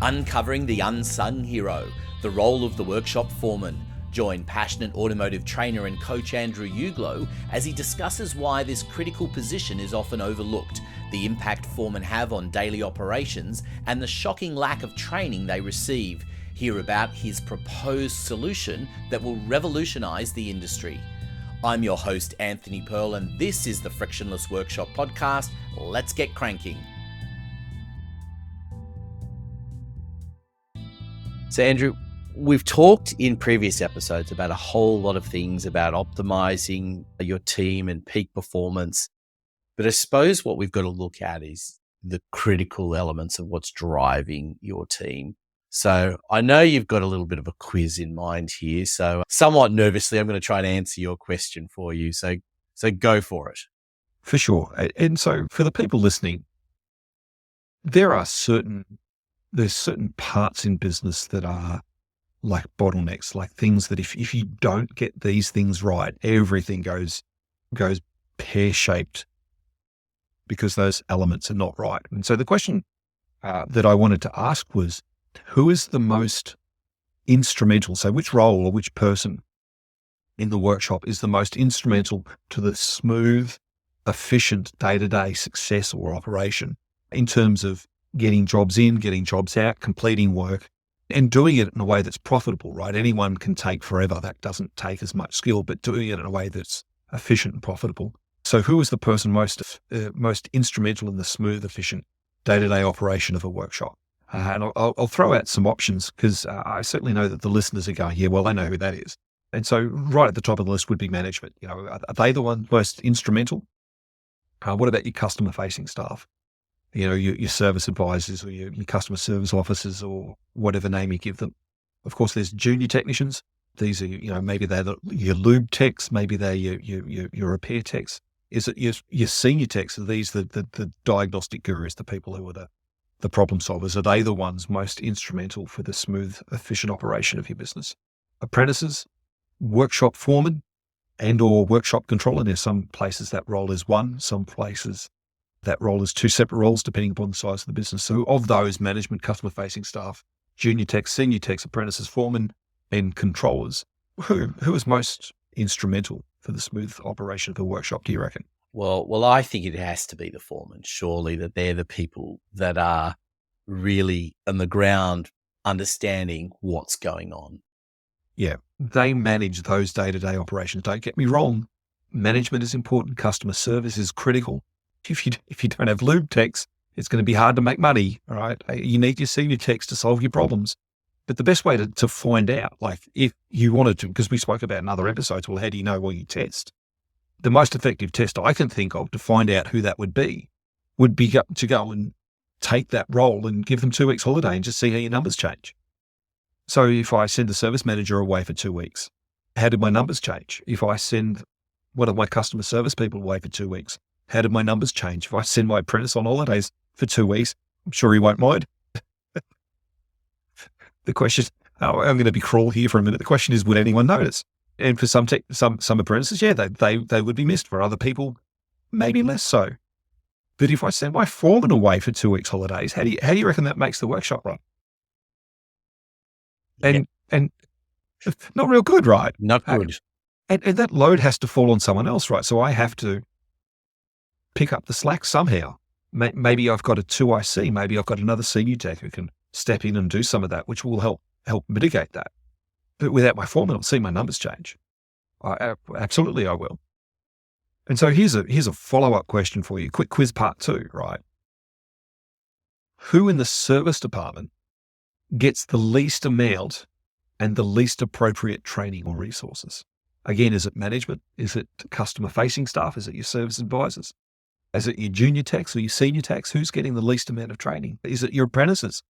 Uncovering the unsung hero, the role of the workshop foreman. Join passionate automotive trainer and coach Andrew Uglow as he discusses why this critical position is often overlooked, the impact foremen have on daily operations, and the shocking lack of training they receive. Hear about his proposed solution that will revolutionize the industry. I'm your host, Anthony Pearl, and this is the Frictionless Workshop Podcast. Let's get cranking. So, Andrew, we've talked in previous episodes about a whole lot of things about optimizing your team and peak performance. But I suppose what we've got to look at is the critical elements of what's driving your team. So I know you've got a little bit of a quiz in mind here. So somewhat nervously, I'm going to try and answer your question for you. So go for it. For sure. And so for the people listening, there's certain parts in business that are like bottlenecks, like things that if you don't get these things right, everything goes pear-shaped because those elements are not right. And so the question that I wanted to ask was, who is the most instrumental? So which role or which person in the workshop is the most instrumental to the smooth, efficient day-to-day success or operation in terms of getting jobs in, getting jobs out, completing work, and doing it in a way that's profitable, right? Anyone can take forever. That doesn't take as much skill, but doing it in a way that's efficient and profitable. So who is the person most instrumental in the smooth, efficient day-to-day operation of a workshop? And I'll throw out some options because I certainly know that the listeners are going, yeah, well, I know who that is. And so right at the top of the list would be management. You know, are they the one most instrumental? What about your customer-facing staff? You know, your service advisors or your customer service officers or whatever name you give them. Of course, there's junior technicians. These are, you know, maybe they're your lube techs, maybe they're your repair techs. Is it your senior techs? Are these the diagnostic gurus, the people who are the problem solvers? Are they the ones most instrumental for the smooth, efficient operation of your business? Apprentices, workshop foreman, and or workshop controller. There's some places that role is one, some places that role is two separate roles depending upon the size of the business. So of those, management, customer-facing staff, junior techs, senior techs, apprentices, foremen, and controllers, who is most instrumental for the smooth operation of the workshop, do you reckon? Well, I think it has to be the foreman, surely, that they're the people that are really on the ground understanding what's going on. Yeah, they manage those day-to-day operations. Don't get me wrong. Management is important. Customer service is critical. If you don't have lube techs, it's going to be hard to make money, all right? You need your senior techs to solve your problems. But the best way to find out, like if you wanted to, because we spoke about in other episodes, well, how do you know what you test? The most effective test I can think of to find out who that would be to go and take that role and give them 2 weeks holiday and just see how your numbers change. So if I send the service manager away for 2 weeks, how did my numbers change? If I send one of my customer service people away for 2 weeks, how did my numbers change? If I send my apprentice on holidays for 2 weeks, I'm sure he won't mind. The question is, I'm going to be cruel here for a minute. The question is, would anyone notice? And for some apprentices, yeah, they would be missed. For other people, maybe less so. But if I send my foreman away for 2 weeks holidays, how do you reckon that makes the workshop run? And not real good, right? Not good. And that load has to fall on someone else, right? So I have to pick up the slack somehow. Maybe I've got a 2IC. Maybe I've got another senior tech who can step in and do some of that, which will help mitigate that. But without my foreman, I'll see my numbers change. Absolutely, I will. And so here's a follow-up question for you. Quick quiz part 2, right? Who in the service department gets the least amount and the least appropriate training or resources? Again, is it management? Is it customer-facing staff? Is it your service advisors? Is it your junior techs or your senior techs? Who's getting the least amount of training? Is it your apprentices?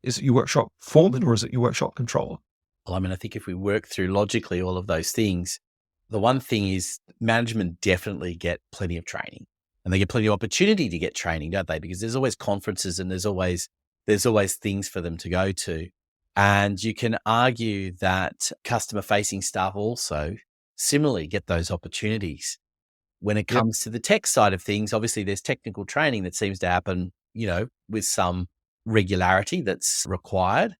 Is it your workshop foreman or is it your workshop controller? Well, I mean, I think if we work through logically all of those things, the one thing is management definitely get plenty of training and they get plenty of opportunity to get training, don't they? Because there's always conferences and there's always things for them to go to. And you can argue that customer-facing staff also similarly get those opportunities. When it comes to the tech side of things, obviously there's technical training that seems to happen, with some regularity that's required.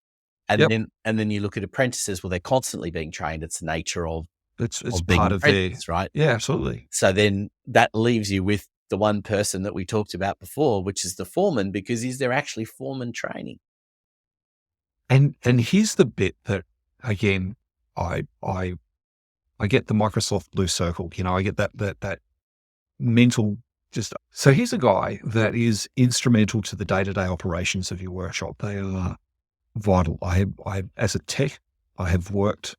And Yep. then you look at apprentices, well, they're constantly being trained. It's the nature of It's being part an of their, apprentice, right? yeah, absolutely. So then that leaves you with the one person that we talked about before, which is the foreman, because is there actually foreman training? And here's the bit that, again, I get the Microsoft blue circle, I get that mental just. So here's a guy that is instrumental to the day-to-day operations of your workshop. They are vital. I as a tech, I have worked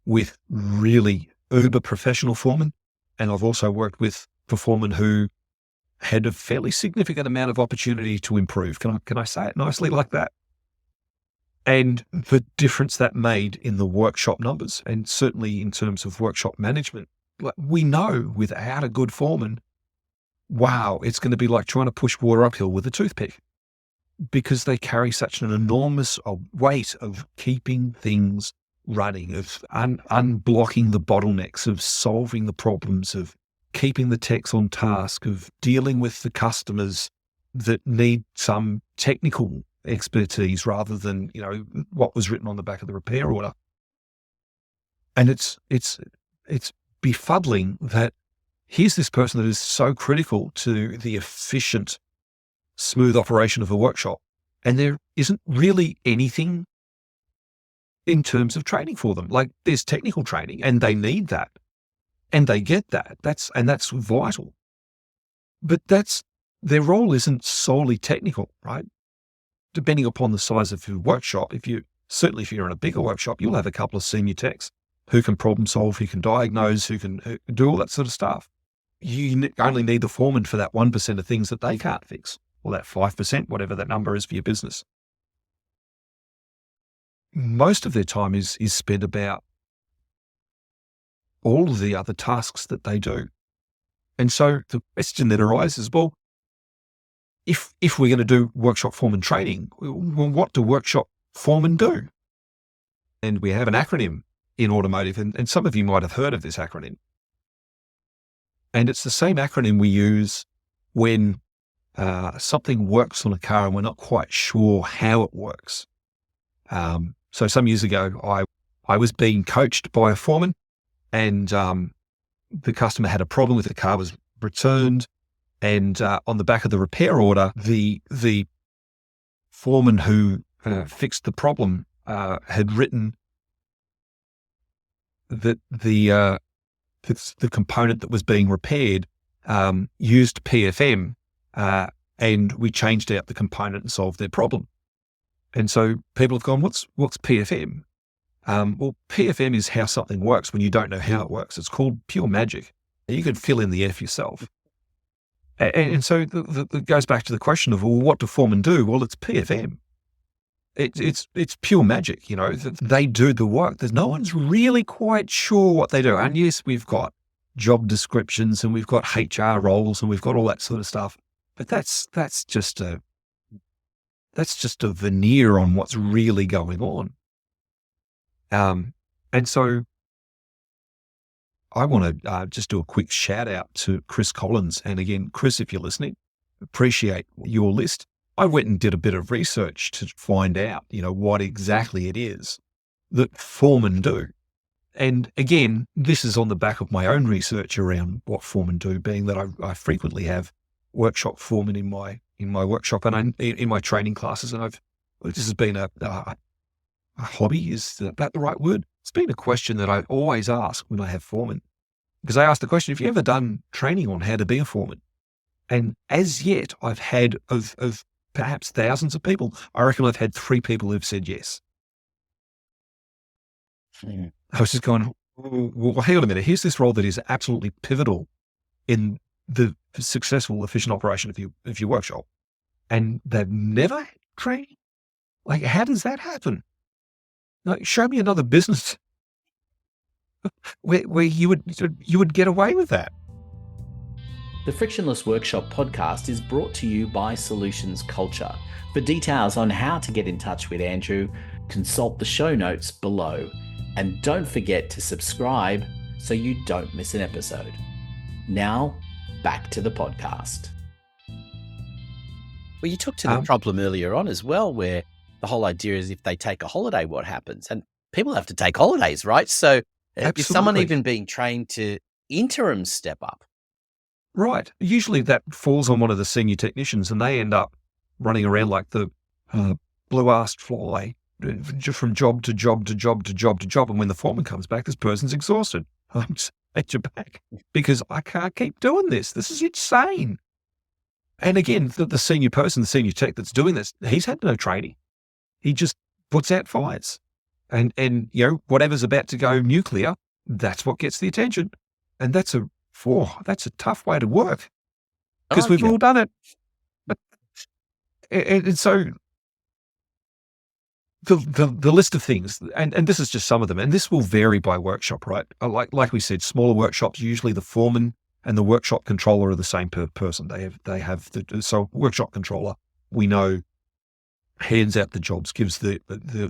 with really uber professional foremen, and I've also worked with foremen who had a fairly significant amount of opportunity to improve. Can I say it nicely like that? And the difference that made in the workshop numbers, and certainly in terms of workshop management, like we know without a good foreman, wow, it's going to be like trying to push water uphill with a toothpick, because they carry such an enormous weight of keeping things running, of unblocking the bottlenecks, of solving the problems, of keeping the techs on task, of dealing with the customers that need some technical expertise rather than, what was written on the back of the repair order. And it's befuddling that here's this person that is so critical to the efficient, smooth operation of a workshop, and there isn't really anything in terms of training for them. Like, there's technical training, and they need that, and they get that. That's vital. But their role isn't solely technical, right? Depending upon the size of your workshop, if you're in a bigger workshop, you'll have a couple of senior techs who can problem solve, who can diagnose, who can do all that sort of stuff. You only need the foreman for that 1% of things that they can't fix, or that 5%, whatever that number is for your business. Most of their time is spent about all of the other tasks that they do. And so the question then arises, well, if we're going to do workshop foreman training, well, what do workshop foremen do? And we have an acronym in automotive, and some of you might have heard of this acronym. And it's the same acronym we use when something works on a car and we're not quite sure how it works. So some years ago, I was being coached by a foreman, and the customer had a problem with the car, was returned, and on the back of the repair order, the foreman who fixed the problem had written that the component that was being repaired used PFM, and we changed out the component and solved their problem. And so people have gone, what's PFM? Well, PFM is how something works when you don't know how it works. It's called pure magic. You can fill in the F yourself. And so it goes back to the question of, well, what do foremen do? Well, it's PFM. It's pure magic. They do the work. No one's really quite sure what they do. And yes, we've got job descriptions, and we've got HR roles, and we've got all that sort of stuff. But that's just a veneer on what's really going on. And so I want to just do a quick shout out to Chris Collins. And again, Chris, if you're listening, appreciate your list. I went and did a bit of research to find out, what exactly it is that foremen do. And again, this is on the back of my own research around what foremen do, being that I frequently have workshop foremen in my workshop and in my training classes. And this has been a hobby. Is that the right word? It's been a question that I always ask when I have foremen, because I ask the question, have you ever done training on how to be a foreman? And as yet, I've had of perhaps thousands of people, I reckon I've had 3 people who've said yes. Mm. I was just going, well, hang on a minute. Here's this role that is absolutely pivotal in the successful, efficient operation of your workshop, and they've never had training. Like, how does that happen? Like, show me another business where you would get away with that. The Frictionless Workshop podcast is brought to you by Solutions Culture. For details on how to get in touch with Andrew, consult the show notes below. And don't forget to subscribe so you don't miss an episode. Now, back to the podcast. Well, you took to the problem earlier on as well, where the whole idea is if they take a holiday, what happens? And people have to take holidays, right? So is someone Absolutely. even being trained to interim step up? Right. Usually that falls on one of the senior technicians, and they end up running around like the blue-assed fly, just from job to job to job to job to job. And when the foreman comes back, this person's exhausted. I'm just at your back because I can't keep doing this. This is insane. And again, the senior person, the senior tech that's doing this, he's had no training. He just puts out fires. And whatever's about to go nuclear, that's what gets the attention. And that's a tough way to work because we've all done it. And so the list of things, and this is just some of them, and this will vary by workshop, right? Like we said, smaller workshops, usually the foreman and the workshop controller are the same person. So workshop controller, we know, hands out the jobs, gives the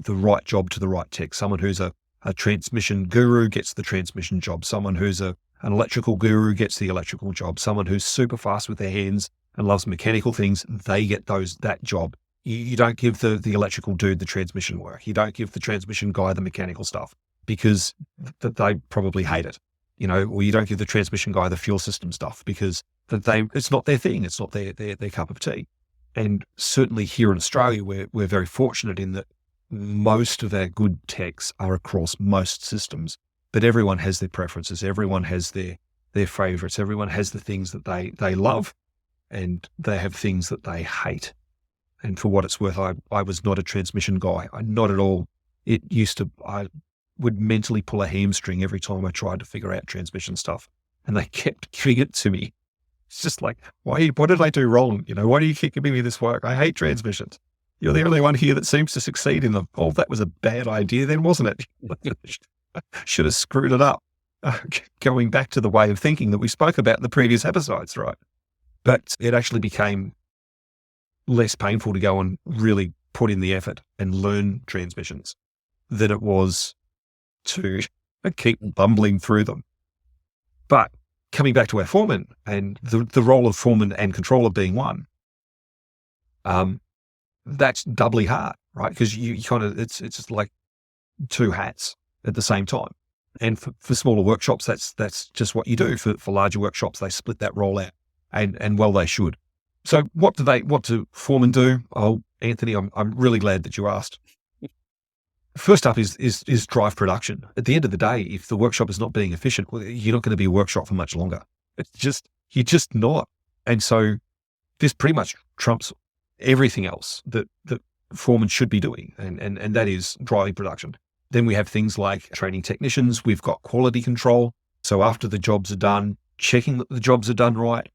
right job to the right tech. Someone who's a transmission guru gets the transmission job. Someone who's an electrical guru gets the electrical job. Someone who's super fast with their hands and loves mechanical things, they get that job. You don't give the electrical dude the transmission work. You don't give the transmission guy the mechanical stuff because they probably hate it, or you don't give the transmission guy the fuel system stuff because it's not their thing. It's not their cup of tea. And certainly here in Australia, we're very fortunate in that most of our good techs are across most systems, but everyone has their preferences. Everyone has their favorites. Everyone has the things that they love, and they have things that they hate. And for what it's worth, I was not a transmission guy. Not at all. I would mentally pull a hamstring every time I tried to figure out transmission stuff, and they kept giving it to me. It's just like, what did I do wrong? Why do you keep giving me this work? I hate transmissions. You're the only one here that seems to succeed in them. Oh, that was a bad idea then, wasn't it? Should have screwed it up. Going back to the way of thinking that we spoke about in the previous episodes, right? But it actually became less painful to go and really put in the effort and learn transmissions than it was to keep bumbling through them. But coming back to our foreman and the role of foreman and controller being one, that's doubly hard, right? Because you kind of, it's just like two hats at the same time. And for smaller workshops, that's just what you do. For larger workshops, they split that role out, and well, they should. So what do foremen do? Oh, Anthony, I'm really glad that you asked. First up is drive production. At the end of the day, if the workshop is not being efficient, well, you're not going to be a workshop for much longer. You're just not. And so this pretty much trumps everything else that foremen should be doing, and that is driving production. Then we have things like training technicians. We've got quality control. So after the jobs are done, checking that the jobs are done right.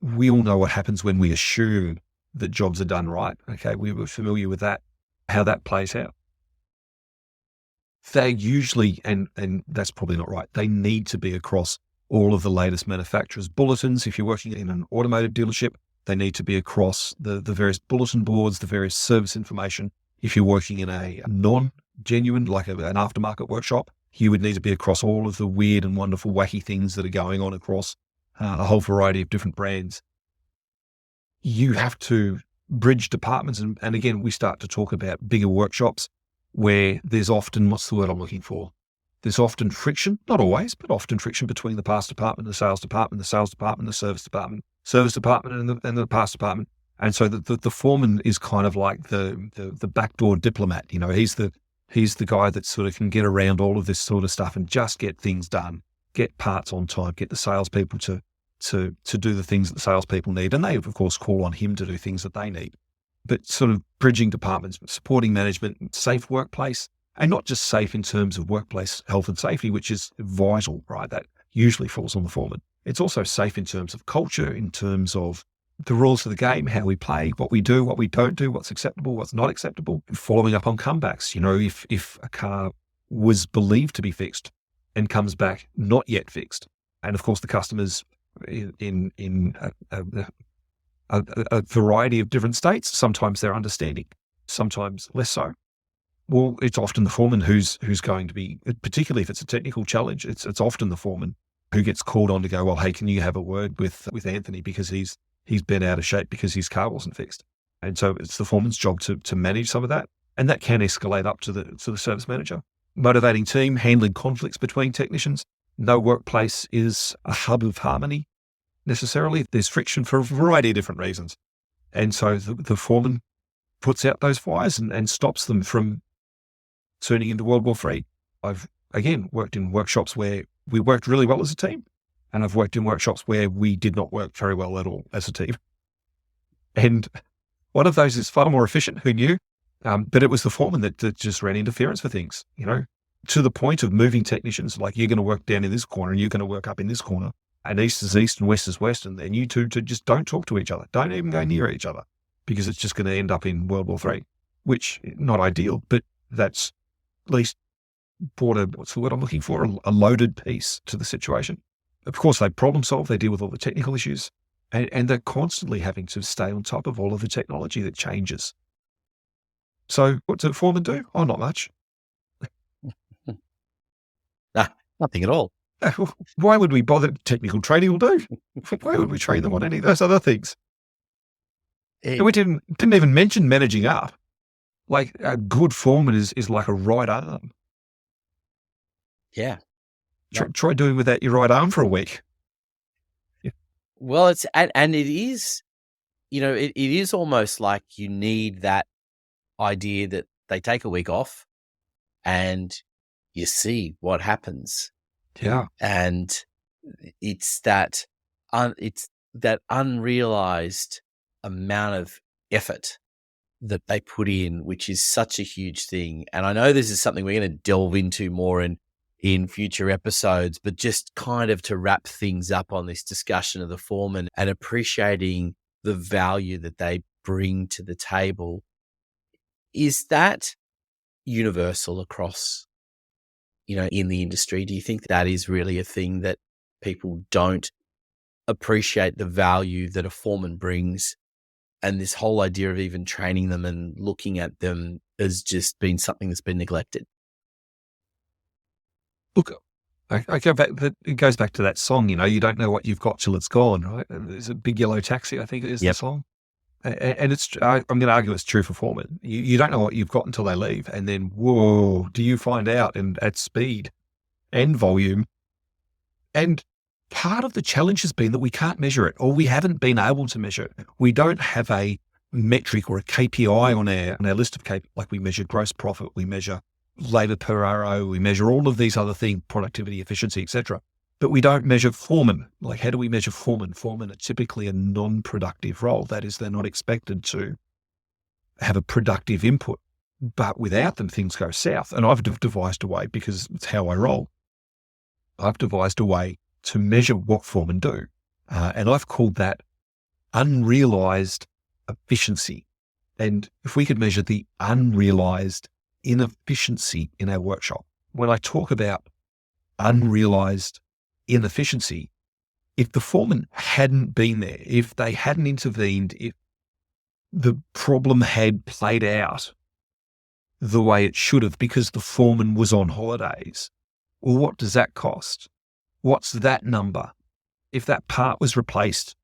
We all know what happens when we assume that jobs are done right. Okay, we were familiar with that, how that plays out. They usually, and that's probably not right, they need to be across all of the latest manufacturers' bulletins. If you're working in an automotive dealership, they need to be across the various bulletin boards, the various service information. If you're working in a non-genuine, like an aftermarket workshop, you would need to be across all of the weird and wonderful, wacky things that are going on across a whole variety of different brands. You have to bridge departments. And again, we start to talk about bigger workshops where there's often, what's the word I'm looking for? There's often friction, not always, but often friction between the parts department, the sales department, the service department, and the parts department. And so the foreman is kind of like the backdoor diplomat. He's the guy that sort of can get around all of this sort of stuff and just get things done, get parts on time, get the salespeople to do the things that the salespeople need. And they, of course, call on him to do things that they need. But sort of bridging departments, supporting management, safe workplace, and not just safe in terms of workplace health and safety, which is vital, right? That usually falls on the foreman. It's also safe in terms of culture, in terms of the rules of the game, how we play, what we do, what we don't do, what's acceptable, what's not acceptable, following up on comebacks. If a car was believed to be fixed and comes back not yet fixed, and of course the customers in a variety of different states, sometimes they're understanding, sometimes less so. Well, it's often the foreman who's going to be, particularly if it's a technical challenge, it's often the foreman who gets called on to go, well, hey, can you have a word with Anthony because he's been out of shape because his car wasn't fixed. And so it's the foreman's job to manage some of that. And that can escalate up to the service manager. Motivating team, handling conflicts between technicians. No workplace is a hub of harmony necessarily. There's friction for a variety of different reasons. And so the foreman puts out those fires and stops them from turning into World War III. I've, again, worked in workshops where we worked really well as a team. And I've worked in workshops where we did not work very well at all as a team. And one of those is far more efficient, who knew? But it was the foreman that just ran interference for things, to the point of moving technicians, like you're going to work down in this corner and you're going to work up in this corner, and east is east and west is west, and you two to just don't talk to each other. Don't even go near each other, because it's just going to end up in World War III, which not ideal, but that's at least brought what's the word I'm looking for? A loaded piece to the situation. Of course, they problem solve, they deal with all the technical issues, and they're constantly having to stay on top of all of the technology that changes. So what do foremen do? Oh, not much. Nothing at all. Why would we bother? Technical training will do. Why would we train them on any of those other things? And we didn't even mention managing up. Like a good foreman is like a right arm. Yeah. Try doing without your right arm for a week. Yeah. Well, it is, it is almost like you need that idea that they take a week off and you see what happens. Yeah. And it's that unrealized amount of effort that they put in, which is such a huge thing. And I know this is something we're going to delve into more in future episodes, but just kind of to wrap things up on this discussion of the foreman and appreciating the value that they bring to the table. Is that universal across, in the industry? Do you think that is really a thing that people don't appreciate the value that a foreman brings, and this whole idea of even training them and looking at them has just been something that's been neglected? Look, I go back, it goes back to that song, you don't know what you've got till it's gone, right? There's a Big Yellow Taxi, I think it is. Yep. The song. And I'm going to argue it's true for foremen. You don't know what you've got until they leave. And then, whoa, do you find out, and at speed and volume. And part of the challenge has been that we can't measure it, or we haven't been able to measure it. We don't have a metric or a KPI on our list of KPIs. Like we measure gross profit, we measure labor per RO, we measure all of these other things, productivity, efficiency, etc. But we don't measure foremen. Like, how do we measure foremen? Foremen are typically a non-productive role. That is, they're not expected to have a productive input. But without them, things go south. And I've devised a way, because it's how I roll, I've devised a way to measure what foremen do. And I've called that unrealized efficiency. And if we could measure the unrealized inefficiency in our workshop, when I talk about unrealized inefficiency, if the foreman hadn't been there, if they hadn't intervened, if the problem had played out the way it should have because the foreman was on holidays, well, what does that cost? What's that number? If that part was replaced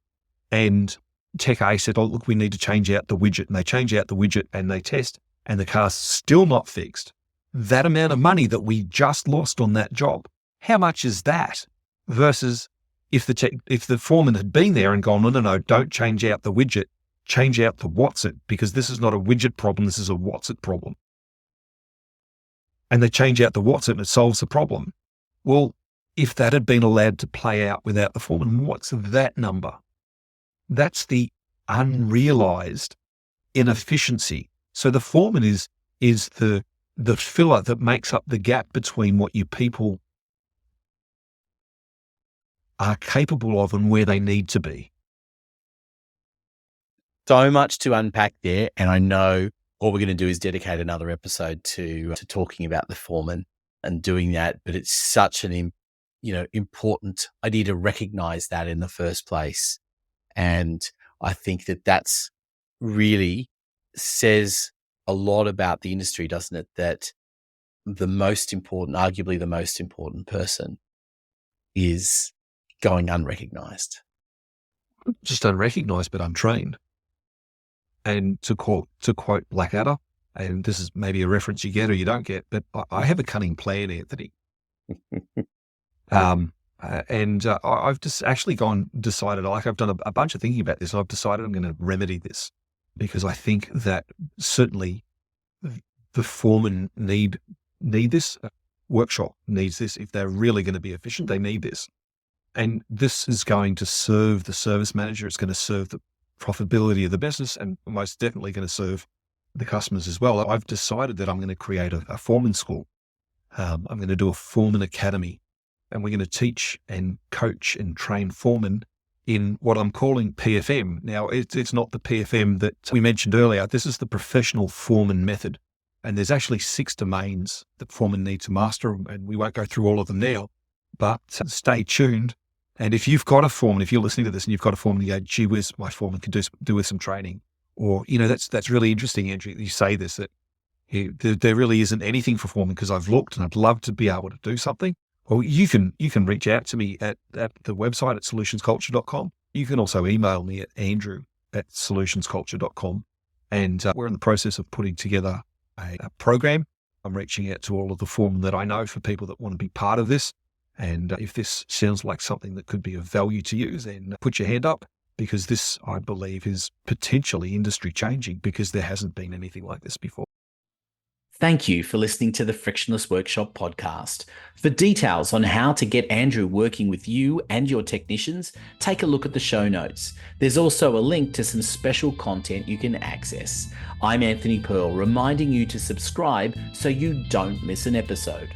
and Tech A said, oh, look, we need to change out the widget, and they change out the widget and they test and the car's still not fixed, that amount of money that we just lost on that job, how much is that? Versus if the foreman had been there and gone, no, don't change out the widget, change out the what's it, because this is not a widget problem, this is a what's it problem. And they change out the what's it and it solves the problem. Well, if that had been allowed to play out without the foreman, what's that number? That's the unrealized inefficiency. So the foreman is the filler that makes up the gap between what your people are capable of and where they need to be. So much to unpack there. And I know what we're going to do is dedicate another episode to talking about the foreman and doing that. But it's such an important idea to recognize that in the first place. And I think that's really says a lot about the industry, doesn't it? That arguably the most important person is going unrecognized. Just unrecognized, but untrained. And to quote Blackadder, and this is maybe a reference you get or you don't get, but I have a cunning plan, Anthony. I've just actually decided, like I've done a bunch of thinking about this. I've decided I'm going to remedy this because I think that certainly the foremen need this. Workshop needs this. If they're really going to be efficient, they need this. And this is going to serve the service manager. It's going to serve the profitability of the business and most definitely going to serve the customers as well. I've decided that I'm going to create a foreman school. I'm going to do a foreman academy, and we're going to teach and coach and train foremen in what I'm calling PFM. Now, it's not the PFM that we mentioned earlier. This is the Professional Foreman Method. And there's actually 6 domains that foremen need to master, and we won't go through all of them now, but stay tuned. And if you've got a foreman, if you're listening to this and you've got a foreman, you go, gee whiz, my foreman could do with some training. Or, that's really interesting, Andrew, you say this, that there really isn't anything for foremen because I've looked and I'd love to be able to do something. Well, you can reach out to me at the website at solutionsculture.com. You can also email me at andrew@solutionsculture.com. And we're in the process of putting together a program. I'm reaching out to all of the foremen that I know for people that want to be part of this. And if this sounds like something that could be of value to you, then put your hand up, because this, I believe, is potentially industry changing because there hasn't been anything like this before. Thank you for listening to the Frictionless Workshop podcast. For details on how to get Andrew working with you and your technicians, take a look at the show notes. There's also a link to some special content you can access. I'm Anthony Pearl, reminding you to subscribe so you don't miss an episode.